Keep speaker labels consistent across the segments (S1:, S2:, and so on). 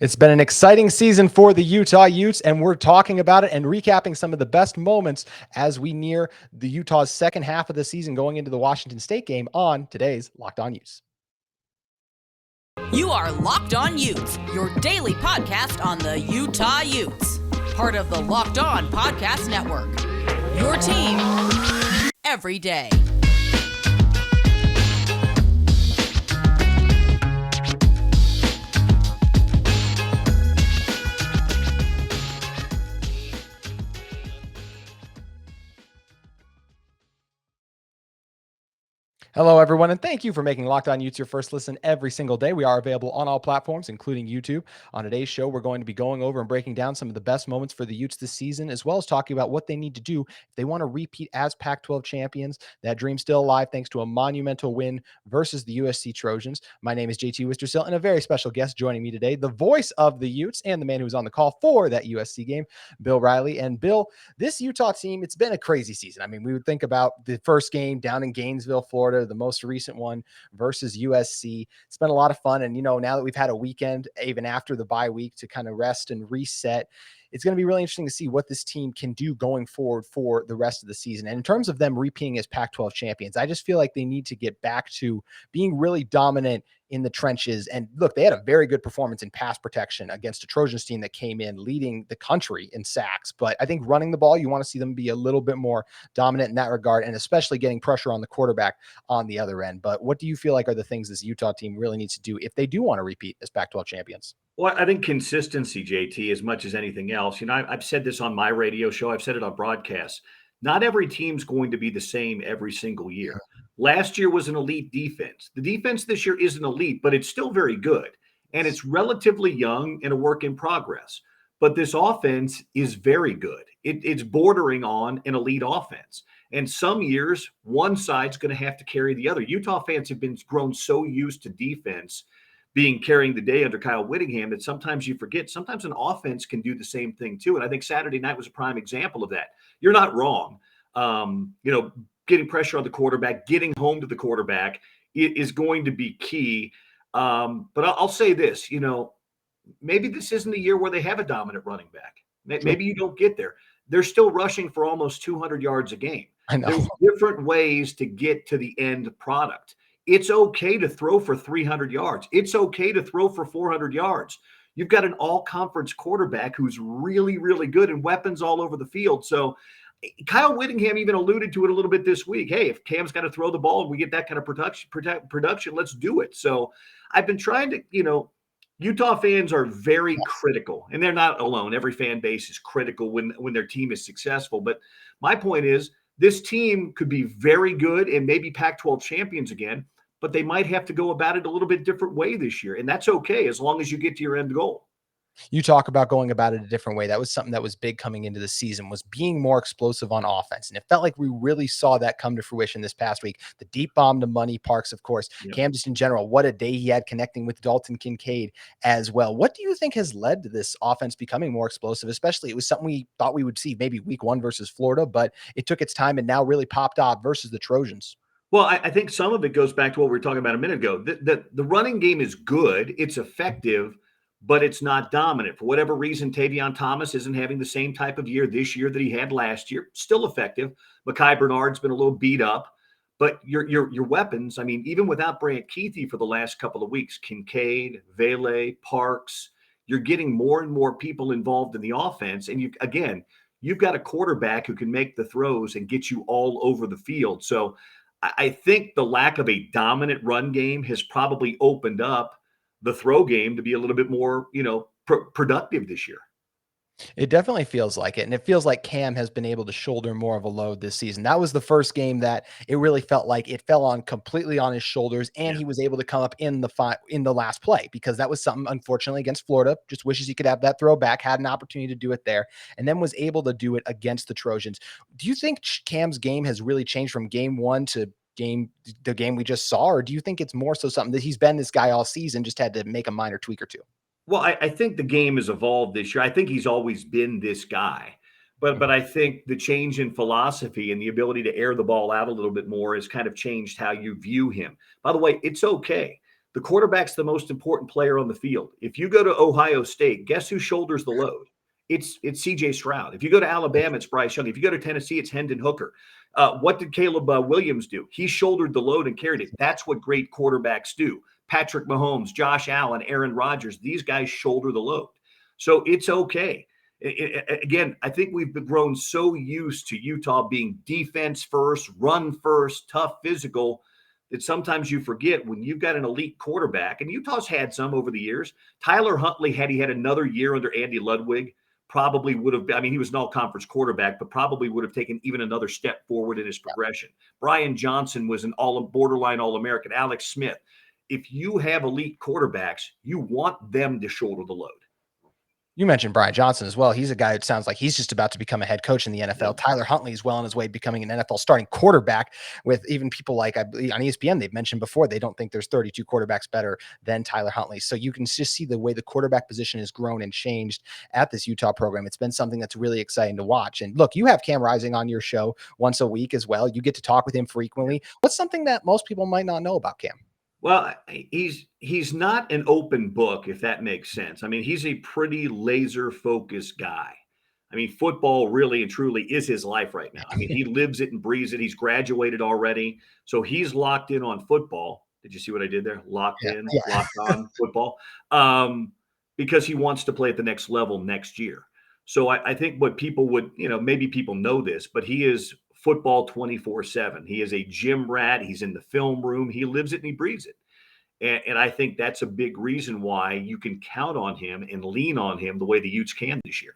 S1: It's been an exciting season for the Utah Utes, and we're talking about it and recapping some of the best moments as we near the Utah's second half of the season going into the Washington State game on today's Locked On Utes.
S2: You are Locked On Utes, your daily podcast on the Utah Utes. Part of the Locked On Podcast Network. Your team every day.
S1: Hello, everyone, and thank you for making Locked On Utes your first listen every single day. We are available on all platforms, including YouTube. On today's show, we're going to be going over and breaking down some of the best moments for the Utes this season, as well as talking about what they need to do if they want to repeat as Pac-12 champions. That dream's still alive thanks to a monumental win versus the USC Trojans. My name is JT Wistrcill, and a very special guest joining me today, the voice of the Utes and the man who was on the call for that USC game, Bill Riley. And Bill, this Utah team, it's been a crazy season. I mean, we would think about the first game down in Gainesville, Florida, the most recent one versus USC. It's been a lot of fun. And, now that we've had a weekend, even after the bye week, to kind of rest and reset, it's going to be really interesting to see what this team can do going forward for the rest of the season. And in terms of them repeating as Pac-12 champions, I just feel like they need to get back to being really dominant in the trenches. And look, they had a very good performance in pass protection against a Trojans team that came in leading the country in sacks. But I think running the ball, you want to see them be a little bit more dominant in that regard, and especially getting pressure on the quarterback on the other end. But what do you feel like are the things this Utah team really needs to do if they do want to repeat as Pac-12 champions?
S3: Well, I think consistency, JT, as much as anything else. I've said this on my radio show. I've said it on broadcasts. Not every team's going to be the same every single year. Last year was an elite defense. The defense this year isn't elite, but it's still very good. And it's relatively young and a work in progress. But this offense is very good. It's bordering on an elite offense. And some years, one side's going to have to carry the other. Utah fans have been grown so used to defense being carrying the day under Kyle Whittingham that sometimes you forget. Sometimes an offense can do the same thing too. And I think Saturday night was a prime example of that. You're not wrong. Getting pressure on the quarterback, getting home to the quarterback is going to be key. But I'll say this, maybe this isn't a year where they have a dominant running back. Maybe you don't get there. They're still rushing for almost 200 yards a game.
S1: I know.
S3: There's different ways to get to the end product. It's okay to throw for 300 yards. It's okay to throw for 400 yards. You've got an all-conference quarterback who's really, really good and weapons all over the field. So Kyle Whittingham even alluded to it a little bit this week. Hey, if Cam's got to throw the ball and we get that kind of production, let's do it. So I've been trying to, Utah fans are very critical, and they're not alone. Every fan base is critical when their team is successful. But my point is this team could be very good and maybe Pac-12 champions again, but they might have to go about it a little bit different way this year. And that's okay as long as you get to your end goal.
S1: You talk about going about it a different way. That was something that was big coming into the season, was being more explosive on offense. And it felt like we really saw that come to fruition this past week. The deep bomb to Money Parks, of course. Yeah. Cam, just in general, what a day he had connecting with Dalton Kincaid as well. What do you think has led to this offense becoming more explosive? Especially, it was something we thought we would see maybe week one versus Florida, but it took its time and now really popped off versus the Trojans.
S3: Well, I think some of it goes back to what we were talking about a minute ago. The running game is good. It's effective, but it's not dominant. For whatever reason, Tavion Thomas isn't having the same type of year this year that he had last year. Still effective. Mekhi Bernard's been a little beat up. But your weapons, I mean, even without Brant Keithy for the last couple of weeks, Kincaid, Vele, Parks, you're getting more and more people involved in the offense. And you've got a quarterback who can make the throws and get you all over the field. So I think the lack of a dominant run game has probably opened up the throw game to be a little bit more, productive this year.
S1: It definitely feels like it. And it feels like Cam has been able to shoulder more of a load this season. That was the first game that it really felt like it fell on completely on his shoulders. And he was able to come up in the last play, because that was something, unfortunately, against Florida. Just wishes he could have that throwback, had an opportunity to do it there, and then was able to do it against the Trojans. Do you think Cam's game has really changed from game one to the game we just saw? Or do you think it's more so something that he's been this guy all season, just had to make a minor tweak or two?
S3: Well, I think the game has evolved this year. I think he's always been this guy. But I think the change in philosophy and the ability to air the ball out a little bit more has kind of changed how you view him. By the way, it's okay. The quarterback's the most important player on the field. If you go to Ohio State, guess who shoulders the load? It's CJ Stroud. If you go to Alabama, it's Bryce Young. If you go to Tennessee, it's Hendon Hooker. What did Caleb Williams do? He shouldered the load and carried it. That's what great quarterbacks do. Patrick Mahomes, Josh Allen, Aaron Rodgers, these guys shoulder the load. So it's okay. Again, I think we've grown so used to Utah being defense first, run first, tough, physical, that sometimes you forget when you've got an elite quarterback, and Utah's had some over the years. Tyler Huntley, had he had another year under Andy Ludwig, probably would have been, I mean, he was an all-conference quarterback, but probably would have taken even another step forward in his progression. Brian Johnson was an borderline All-American. Alex Smith. If you have elite quarterbacks, you want them to shoulder the load.
S1: You mentioned Brian Johnson as well. He's a guy that sounds like he's just about to become a head coach in the NFL.
S3: Yeah.
S1: Tyler Huntley is well on his way to becoming an NFL starting quarterback, with even people like, I believe on ESPN, they've mentioned before, they don't think there's 32 quarterbacks better than Tyler Huntley. So you can just see the way the quarterback position has grown and changed at this Utah program. It's been something that's really exciting to watch. And look, you have Cam Rising on your show once a week as well. You get to talk with him frequently. What's something that most people might not know about Cam?
S3: Well, he's not an open book, if that makes sense. I mean, he's a pretty laser-focused guy. I mean, football really and truly is his life right now. I mean, he lives it and breathes it. He's graduated already, so he's locked in on football. Did you see what I did there? Locked on football, because he wants to play at the next level next year. So I think what people would, maybe people know this, but he is football 24/7. He is a gym rat. He's in the film room. He lives it and he breathes it. And I think that's a big reason why you can count on him and lean on him the way the Utes can this year.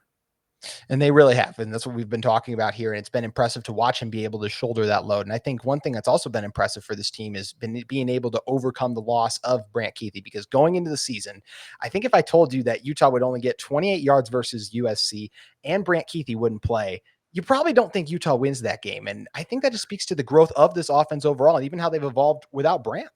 S1: And they really have. And that's what we've been talking about here. And it's been impressive to watch him be able to shoulder that load. And I think one thing that's also been impressive for this team is being able to overcome the loss of Brant Kuithe, because going into the season, I think if I told you that Utah would only get 28 yards versus USC and Brant Kuithe wouldn't play, you probably don't think Utah wins that game. And I think that just speaks to the growth of this offense overall and even how they've evolved without Brant.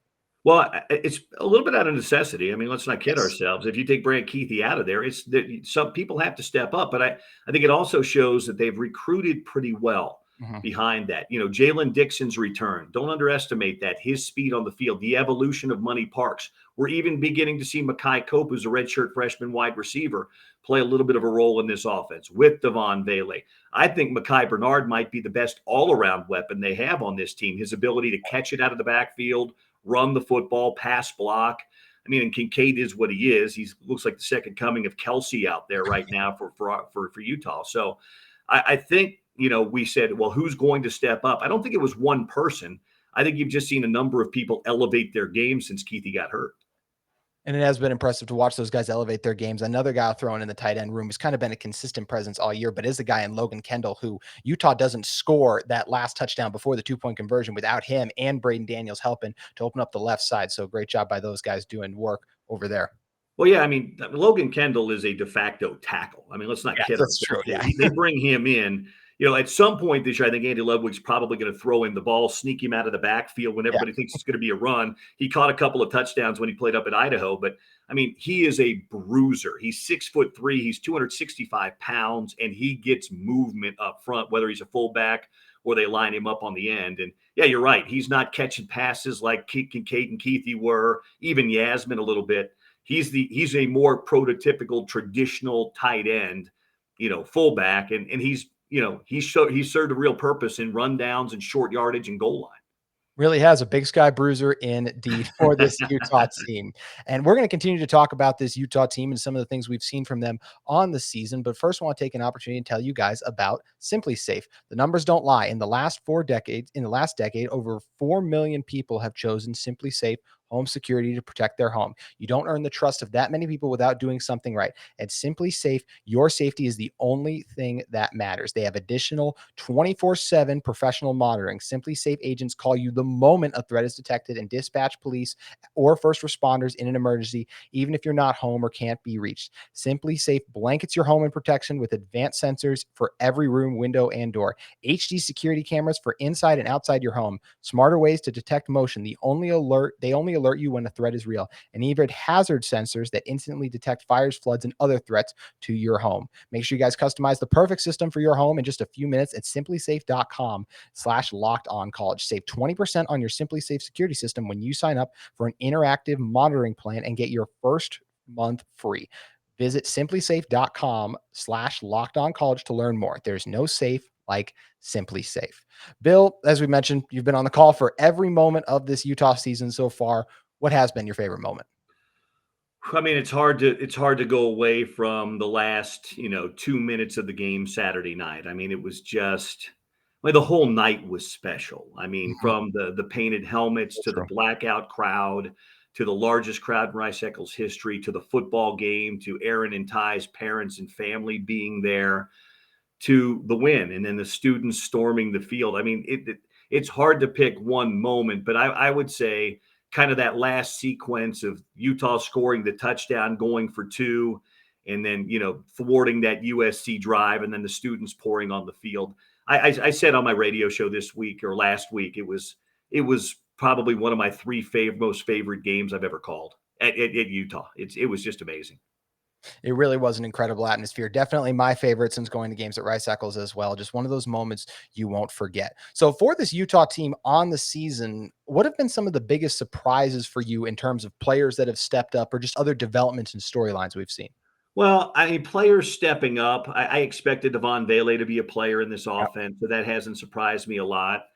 S3: Well, it's a little bit out of necessity. I mean, let's not kid ourselves. If you take Brant Kuithe out of there, it's that some people have to step up. But I think it also shows that they've recruited pretty well behind that. Jalen Dixon's return. Don't underestimate that. His speed on the field, the evolution of Money Parks. We're even beginning to see Makai Cope, who's a redshirt freshman wide receiver, play a little bit of a role in this offense with Devon Vele. I think Mekhi Bernard might be the best all-around weapon they have on this team. His ability to catch it out of the backfield, run the football, pass block. I mean, and Kincaid is what he is. He looks like the second coming of Kelsey out there right now for Utah. So I think, we said, well, who's going to step up? I don't think it was one person. I think you've just seen a number of people elevate their game since Kuithe got hurt.
S1: And it has been impressive to watch those guys elevate their games. Another guy thrown in the tight end room has kind of been a consistent presence all year, but is the guy in Logan Kendall, who Utah doesn't score that last touchdown before the 2-point conversion without him and Braden Daniels helping to open up the left side. So great job by those guys doing work over there.
S3: Well, yeah, I mean, Logan Kendall is a de facto tackle. I mean, let's not kid ourselves.
S1: True. Yeah.
S3: They bring him in. At some point this year, I think Andy Ludwig's probably going to throw him the ball, sneak him out of the backfield when everybody thinks it's going to be a run. He caught a couple of touchdowns when he played up at Idaho, but I mean, he is a bruiser. He's 6'3", he's 265 pounds, and he gets movement up front, whether he's a fullback or they line him up on the end. And yeah, you're right. He's not catching passes like Kincaid and Kuithe were, even Yasmin a little bit. He's a more prototypical traditional tight end, fullback, and he's he served a real purpose in rundowns and short yardage and goal line.
S1: Really has a big sky bruiser indeed for this Utah team. And we're going to continue to talk about this Utah team and some of the things we've seen from them on the season. But first, I want to take an opportunity to tell you guys about Simply Safe. The numbers don't lie. In the last decade, over 4 million people have chosen Simply Safe home security to protect their home. You don't earn the trust of that many people without doing something right. At Simply Safe, your safety is the only thing that matters. They have additional 24/7 professional monitoring. Simply Safe agents call you the moment a threat is detected and dispatch police or first responders in an emergency, even if you're not home or can't be reached. Simply Safe blankets your home in protection with advanced sensors for every room, window, and door. HD security cameras for inside and outside your home. Smarter ways to detect motion. They only alert you when a threat is real, and even hazard sensors that instantly detect fires, floods, and other threats to your home. Make sure you guys customize the perfect system for your home in just a few minutes at simplysafe.com/lockedoncollege. Save 20% on your Simply Safe security system when you sign up for an interactive monitoring plan and get your first month free. Visit simplysafe.com/lockedoncollege to learn more. There's no safe like Simply Safe. Bill, as we mentioned, you've been on the call for every moment of this Utah season so far. What has been your favorite moment?
S3: I mean, it's hard to go away from the last, 2 minutes of the game Saturday night. I mean, it was just like the whole night was special. I mean,
S1: Mhm.
S3: from the painted helmets to the
S1: True.
S3: blackout crowd to the largest crowd in Rice-Eccles history to the football game to Aaron and Ty's parents and family being there to the win and then the students storming the field. I mean, it's hard to pick one moment, but I would say kind of that last sequence of Utah scoring the touchdown, going for two, and then, thwarting that USC drive and then the students pouring on the field. I said on my radio show this week or last week, it was probably one of my three most favorite games I've ever called at Utah. It was just amazing.
S1: It really was an incredible atmosphere. Definitely my favorite since going to games at Rice Eccles as well. Just one of those moments you won't forget. So, for this Utah team on the season, what have been some of the biggest surprises for you in terms of players that have stepped up or just other developments and storylines we've seen?
S3: Well, I mean, players stepping up. I expected Devon Vele to be a player in this
S1: Yep.
S3: offense, so that hasn't surprised me a lot.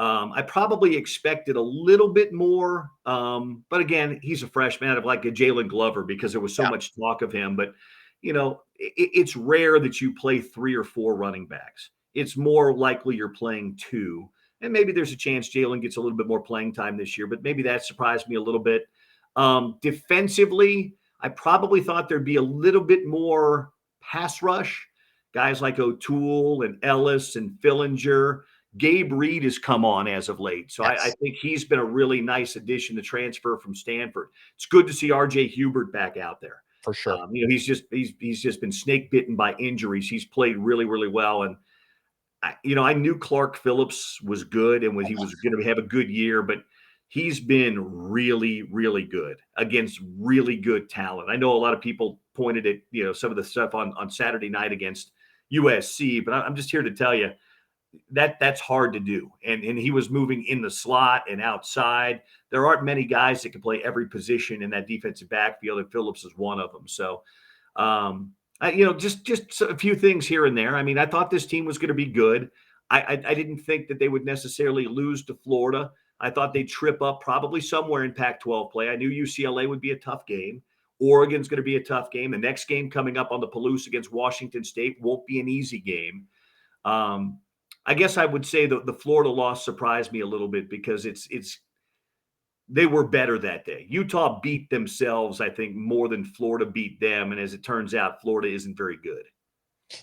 S3: I probably expected a little bit more, but again, he's a freshman, out of like a Jalen Glover because there was so
S1: Yeah,
S3: much talk of him. But it's rare that you play three or four running backs. It's more likely you're playing two, and maybe there's a chance Jalen gets a little bit more playing time this year. But maybe that surprised me a little bit. Defensively, I probably thought there'd be a little bit more pass rush. Guys like O'Toole and Ellis and Fillinger. Gabe Reed has come on as of late. So I
S1: yes,
S3: think he's been a really nice addition to transfer from Stanford. It's good to see RJ Hubert back out there.
S1: for sure.
S3: He's just been snake bitten by injuries. He's played really, really well. And I knew Clark Phillips was good and he was going to have a good year, but he's been really, really good against really good talent. I know a lot of people pointed at some of the stuff on Saturday night against USC, but I'm just here to tell you that's hard to do. And he was moving in the slot and outside. There aren't many guys that can play every position in that defensive backfield, and Phillips is one of them. So just a few things here and there. I mean, I thought this team was going to be good. I didn't think that they would necessarily lose to Florida. I thought they'd trip up probably somewhere in Pac-12 play. I knew UCLA would be a tough game. Oregon's going to be a tough game. The next game coming up on the Palouse against Washington State won't be an easy game. I guess I would say the Florida loss surprised me a little bit because they were better that day. Utah beat themselves, I think, more than Florida beat them. And as it turns out, Florida isn't very good.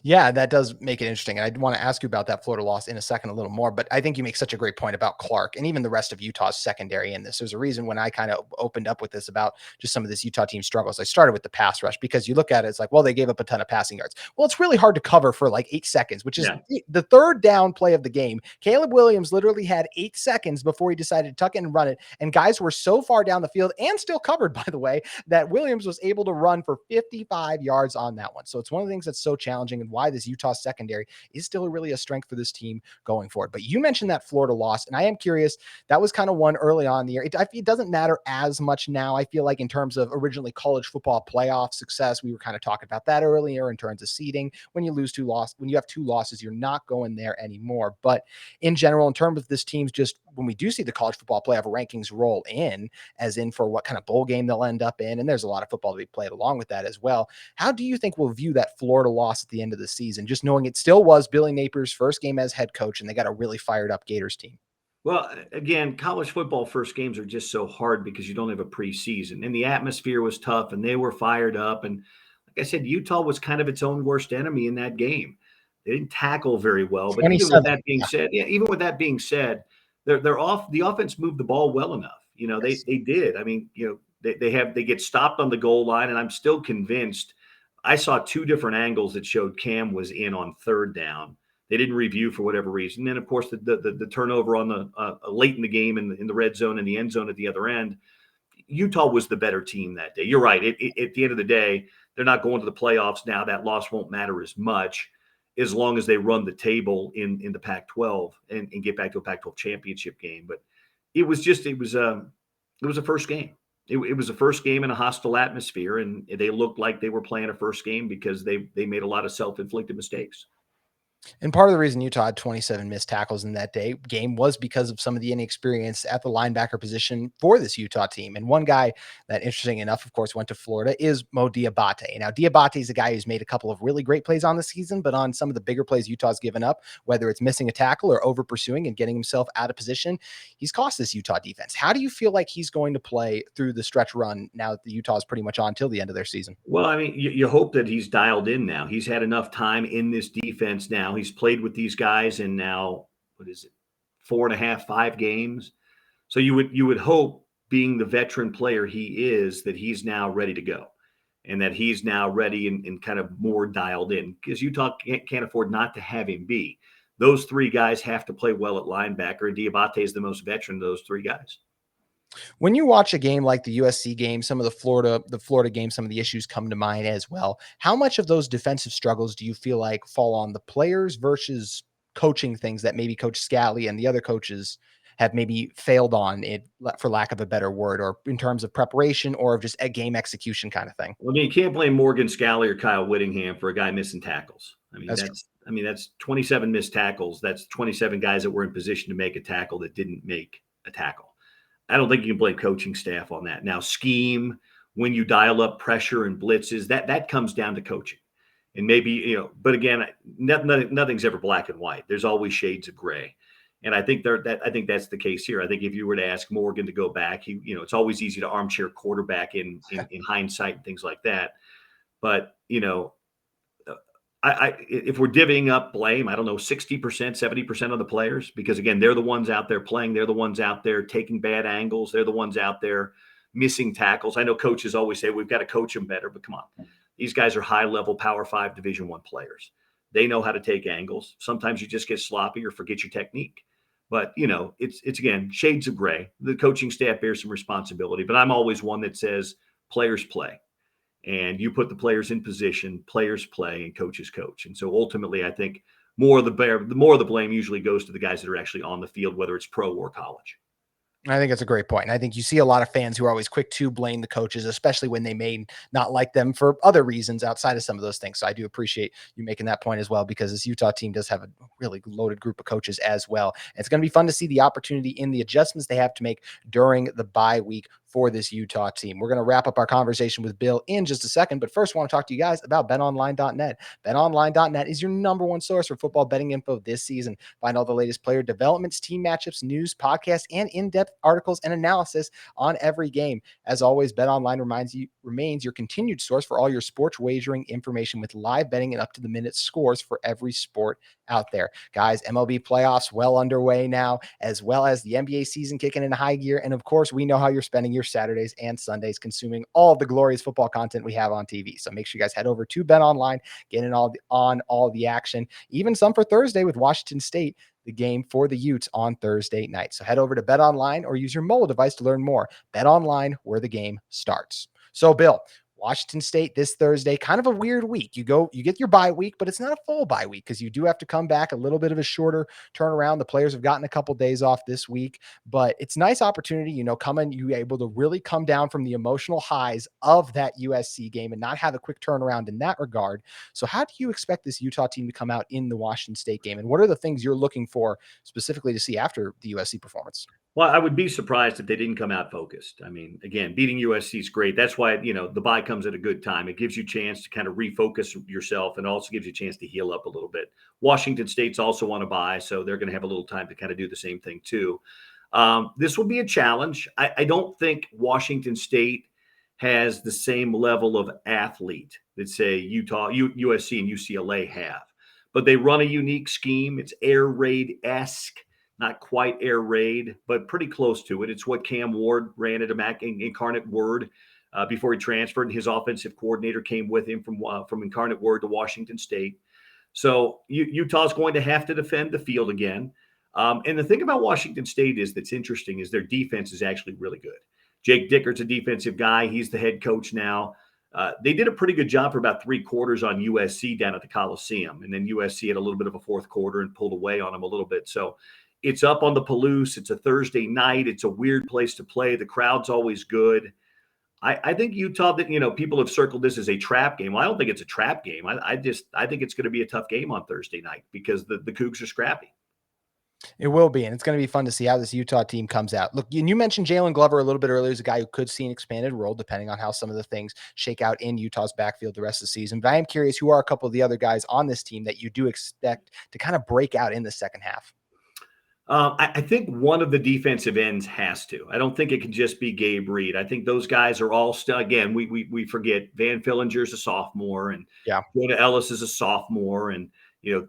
S1: Yeah, that does make it interesting. And I want to ask you about that Florida loss in a second, a little more. But I think you make such a great point about Clark and even the rest of Utah's secondary in this. There's a reason when I kind of opened up with this about just some of this Utah team struggles. I started with the pass rush because you look at it, it's like, well, they gave up a ton of passing yards. Well, it's really hard to cover for like 8 seconds, which is
S3: Yeah.
S1: the third down play of the game. Caleb Williams literally had 8 seconds before he decided to tuck in and run it. And guys were so far down the field and still covered, by the way, that Williams was able to run for 55 yards on that one. So it's one of the things that's so challenging and why this Utah secondary is still really a strength for this team going forward. But you mentioned that Florida loss, and I am curious, that was kind of one early on in the year. It doesn't matter as much now. I feel like in terms of originally college football playoff success, we were kind of talking about that earlier in terms of seeding. When you have two losses, you're not going there anymore. But in general, in terms of this team's just when we do see the college football playoff rankings roll in, as in for what kind of bowl game they'll end up in, and there's a lot of football to be played along with that as well. How do you think we'll view that Florida loss at the end of the season? Just knowing it still was Billy Napier's first game as head coach, and they got a really fired up Gators team.
S3: Well, again, college football first games are just so hard because you don't have a preseason, and the atmosphere was tough, and they were fired up. And like I said, Utah was kind of its own worst enemy in that game. They didn't tackle very well, but even with
S1: 27.
S3: that being said, they're off. The offense moved the ball well enough.
S1: Yes.
S3: They did. I mean, they get stopped on the goal line, and I'm still convinced. I saw two different angles that showed Cam was in on third down. They didn't review for whatever reason. And then, of course, the turnover on the late in the game in the red zone and the end zone at the other end. Utah was the better team that day. You're right. At the end of the day, they're not going to the playoffs now. That loss won't matter as much as long as they run the table in the Pac-12 and get back to a Pac-12 championship game. But it was a first game. It was a first game in a hostile atmosphere, and they looked like they were playing a first game because they made a lot of self-inflicted mistakes.
S1: And part of the reason Utah had 27 missed tackles in that game was because of some of the inexperience at the linebacker position for this Utah team. And one guy that, interesting enough, of course, went to Florida is Mo Diabate. Now, Diabate is a guy who's made a couple of really great plays on the season, but on some of the bigger plays Utah's given up, whether it's missing a tackle or over pursuing and getting himself out of position, he's cost this Utah defense. How do you feel like he's going to play through the stretch run now that the Utah is pretty much on till the end of their season?
S3: Well, I mean, you hope that he's dialed in now. He's had enough time in this defense now. He's played with these guys in now, 4.5, 5 games. So you would hope, being the veteran player he is, that he's now ready to go and that he's now ready and kind of more dialed in, because Utah can't afford not to have him be. Those 3 guys have to play well at linebacker, and Diabate is the most veteran of those 3 guys.
S1: When you watch a game like the USC game, some of the Florida game, some of the issues come to mind as well. How much of those defensive struggles do you feel like fall on the players versus coaching things that maybe Coach Scally and the other coaches have maybe failed on it, for lack of a better word, or in terms of preparation or of just a game execution kind of thing?
S3: Well, I mean, you can't blame Morgan Scally or Kyle Whittingham for a guy missing tackles. That's 27 missed tackles. That's 27 guys that were in position to make a tackle that didn't make a tackle. I don't think you can blame coaching staff on that. Now, scheme, when you dial up pressure and blitzes, that comes down to coaching. And maybe, but again, nothing's ever black and white. There's always shades of gray. And I think that's the case here. I think if you were to ask Morgan to go back, it's always easy to armchair quarterback in hindsight and things like that. But, if we're divvying up blame, I don't know, 60%, 70% of the players, because again, they're the ones out there playing. They're the ones out there taking bad angles. They're the ones out there missing tackles. I know coaches always say we've got to coach them better, but come on. These guys are high-level Power 5 Division I players. They know how to take angles. Sometimes you just get sloppy or forget your technique. But, it's again, shades of gray. The coaching staff bears some responsibility, but I'm always one that says players play. And you put the players in position, players play, and coaches coach. And so ultimately, I think the more of the blame usually goes to the guys that are actually on the field, whether it's pro or college.
S1: I think that's a great point. And I think you see a lot of fans who are always quick to blame the coaches, especially when they may not like them for other reasons outside of some of those things. So I do appreciate you making that point as well, because this Utah team does have a really loaded group of coaches as well. And it's going to be fun to see the opportunity in the adjustments they have to make during the bye week for this Utah team. We're going to wrap up our conversation with Bill in just a second, but first I want to talk to you guys about betonline.net. Betonline.net is your number one source for football betting info this season. Find all the latest player developments, team matchups, news, podcasts, and in-depth articles and analysis on every game. As always, BetOnline remains your continued source for all your sports wagering information, with live betting and up-to-the-minute scores for every sport out there. Guys, MLB playoffs well underway now, as well as the NBA season kicking in high gear. And of course, we know how you're spending your Saturdays and Sundays consuming all of the glorious football content we have on TV. So make sure you guys head over to BetOnline, get in on all the action, even some for Thursday with Washington State, the game for the Utes on Thursday night. So head over to BetOnline or use your mobile device to learn more. BetOnline, where the game starts. So Bill, Washington State this Thursday, kind of a weird week. You get your bye week, but it's not a full bye week because you do have to come back, a little bit of a shorter turnaround. The players have gotten a couple days off this week, but it's a nice opportunity, you able to really come down from the emotional highs of that USC game and not have a quick turnaround in that regard. So how do you expect this Utah team to come out in the Washington State game? And what are the things you're looking for specifically to see after the USC performance?
S3: Well, I would be surprised if they didn't come out focused. I mean, again, beating USC is great. That's why, the bye comes at a good time. It gives you a chance to kind of refocus yourself and also gives you a chance to heal up a little bit. Washington State's also on a bye, so they're going to have a little time to kind of do the same thing too. This will be a challenge. I don't think Washington State has the same level of athlete that, say, Utah, USC, and UCLA have. But they run a unique scheme. It's air raid-esque. Not quite air raid, but pretty close to it. It's what Cam Ward ran at Incarnate Word before he transferred, and his offensive coordinator came with him from Incarnate Word to Washington State. So Utah's going to have to defend the field again. And the thing about Washington State that's interesting is their defense is actually really good. Jake Dicker's a defensive guy. He's the head coach now. They did a pretty good job for about 3 quarters on USC down at the Coliseum. And then USC had a little bit of a fourth quarter and pulled away on them a little bit. So it's up on the Palouse. It's a Thursday night. It's a weird place to play. The crowd's always good. I think Utah, that people have circled this as a trap game. Well, I don't think it's a trap game. I think it's going to be a tough game on Thursday night because the Cougs are scrappy.
S1: It will be, and it's going to be fun to see how this Utah team comes out. Look, and you mentioned Jalen Glover a little bit earlier as a guy who could see an expanded role depending on how some of the things shake out in Utah's backfield the rest of the season. But I am curious, who are a couple of the other guys on this team that you do expect to kind of break out in the second half?
S3: I think one of the defensive ends has to. I don't think it can just be Gabe Reed. I think those guys are all still, again, we forget Van Fillinger's a sophomore, and Jonah Ellis is a sophomore, and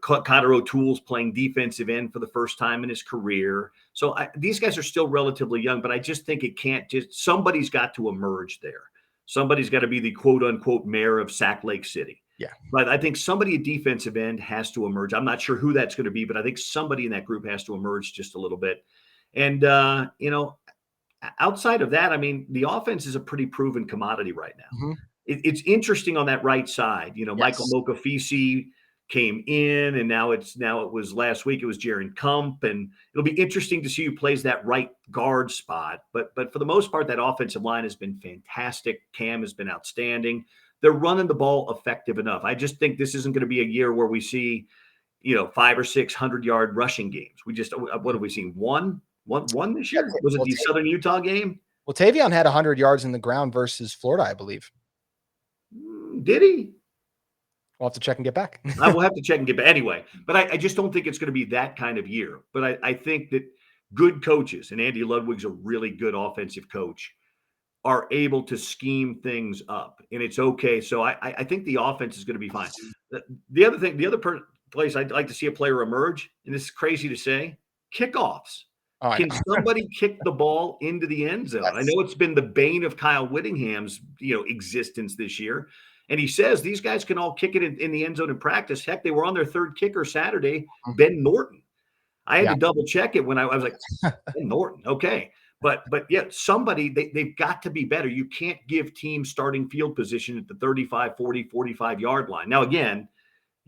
S3: Connor O'Toole's playing defensive end for the first time in his career. So these guys are still relatively young, but I just think it can't somebody's got to emerge there. Somebody's got to be the quote unquote mayor of Sac Lake City.
S1: Yeah.
S3: But I think somebody at defensive end has to emerge. I'm not sure who that's going to be, but I think somebody in that group has to emerge just a little bit. And, outside of that, I mean, the offense is a pretty proven commodity right now.
S1: Mm-hmm.
S3: It's interesting on that right side. Michael Mokafisi came in, and now it was last week, it was Jaron Kump, and it'll be interesting to see who plays that right guard spot. But for the most part, that offensive line has been fantastic. Cam has been outstanding. They're running the ball effective enough. I just think this isn't going to be a year where we see, 5 or 6 100-yard rushing games. We just, what have we seen? One this year? Was it the Southern Utah game?
S1: Well, Tavion had 100 yards in the ground versus Florida, I believe.
S3: Did he?
S1: We'll have to check and get back.
S3: I will have to check and get back. Anyway, but I just don't think it's going to be that kind of year. But I think that good coaches, and Andy Ludwig's a really good offensive coach, are able to scheme things up, and it's okay. So I think the offense is going to be fine. The other place I'd like to see a player emerge, and this is crazy to say, kickoffs. Can somebody kick the ball into the end zone? I know it's been the bane of Kyle Whittingham's existence this year. And he says these guys can all kick it in the end zone in practice. Heck, they were on their third kicker Saturday, Ben Norton. I had to double check it when I was like, Ben Norton, okay. But yeah, somebody, they've got to be better. You can't give teams starting field position at the 35, 40, 45-yard line. Now, again,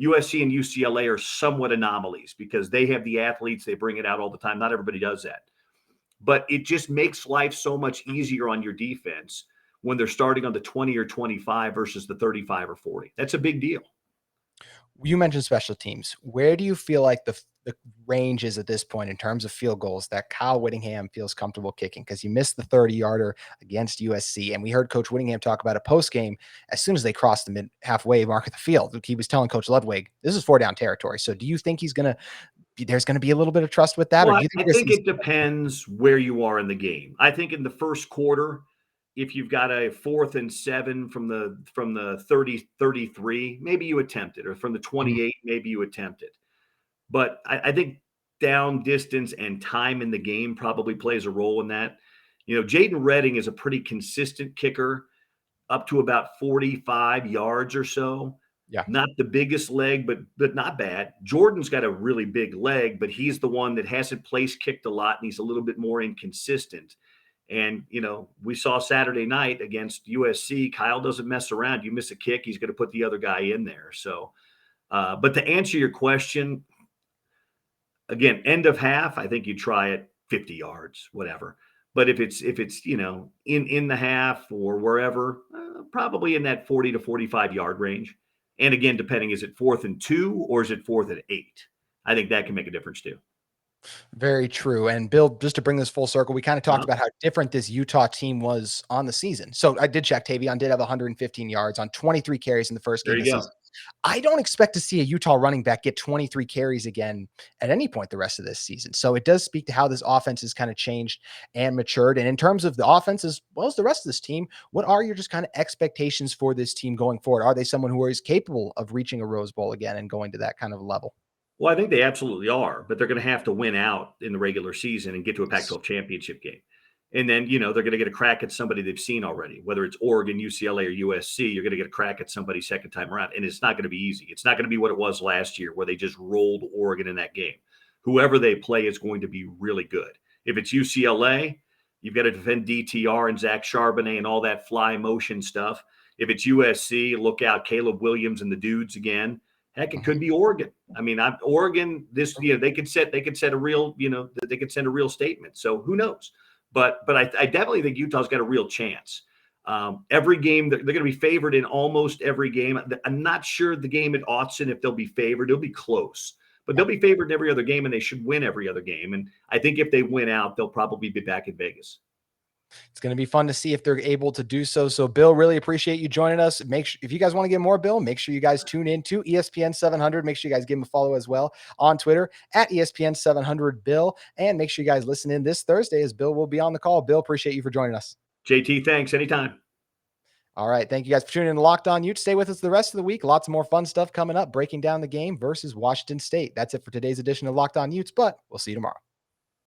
S3: USC and UCLA are somewhat anomalies because they have the athletes. They bring it out all the time. Not everybody does that. But it just makes life so much easier on your defense when they're starting on the 20 or 25 versus the 35 or 40. That's a big deal.
S1: You mentioned special teams. Where do you feel like the range is at this point in terms of field goals that Kyle Whittingham feels comfortable kicking? Because you missed the 30-yarder against USC, and we heard Coach Whittingham talk about a post-game as soon as they crossed the halfway mark of the field. He was telling Coach Ludwig, this is 4-down territory. So do you think there's going to be a little bit of trust with that?
S3: Well,
S1: or do you
S3: think I think it depends where you are in the game. I think in the first quarter, if you've got a 4th and 7 from the 30, 33, maybe you attempt it, or from the 28, maybe you attempt it. But I think down distance and time in the game probably plays a role in that. Jaden Redding is a pretty consistent kicker up to about 45 yards or so.
S1: Yeah.
S3: Not the biggest leg, but not bad. Jordan's got a really big leg, but he's the one that hasn't place kicked a lot, and he's a little bit more inconsistent. And, we saw Saturday night against USC, Kyle doesn't mess around. You miss a kick, he's going to put the other guy in there. So, but to answer your question, again, end of half, I think you try it 50 yards, whatever. But if it's in the half or wherever, probably in that 40 to 45 yard range. And again, depending, is it 4th and 2 or is it 4th and 8? I think that can make a difference too.
S1: Very true. And Bill, just to bring this full circle, we kind of talked about how different this Utah team was on the season. So I did check. Tavion did have 115 yards on 23 carries in the first game of the season. I don't expect to see a Utah running back get 23 carries again at any point the rest of this season. So it does speak to how this offense has kind of changed and matured. And in terms of the offense as well as the rest of this team, what are your just kind of expectations for this team going forward? Are they someone who is capable of reaching a Rose Bowl again and going to that kind of level?
S3: Well, I think they absolutely are, but they're going to have to win out in the regular season and get to a Pac-12 championship game. And then, they're going to get a crack at somebody they've seen already, whether it's Oregon, UCLA, or USC. You're going to get a crack at somebody second time around, and it's not going to be easy. It's not going to be what it was last year where they just rolled Oregon in that game. Whoever they play is going to be really good. If it's UCLA, You've got to defend DTR and Zach Charbonnet and all that fly motion stuff. If it's USC, look out Caleb Williams and the dudes again. Heck, it could be Oregon. I mean, Oregon. They could set a real, they could send a real statement. So who knows? But I definitely think Utah's got a real chance. Every game they're going to be favored in almost every game. I'm not sure the game at Autzen if they'll be favored. It'll be close, but they'll be favored in every other game, and they should win every other game. And I think if they win out, they'll probably be back in Vegas.
S1: It's going to be fun to see if they're able to do so. So, Bill, really appreciate you joining us. If you guys want to get more, Bill, make sure you guys tune in to ESPN 700. Make sure you guys give him a follow as well on Twitter at ESPN 700 Bill. And make sure you guys listen in this Thursday as Bill will be on the call. Bill, appreciate you for joining us.
S3: JT, thanks. Anytime.
S1: All right. Thank you guys for tuning in to Locked On Utes. Stay with us the rest of the week. Lots more fun stuff coming up, breaking down the game versus Washington State. That's it for today's edition of Locked On Utes, but we'll see you tomorrow.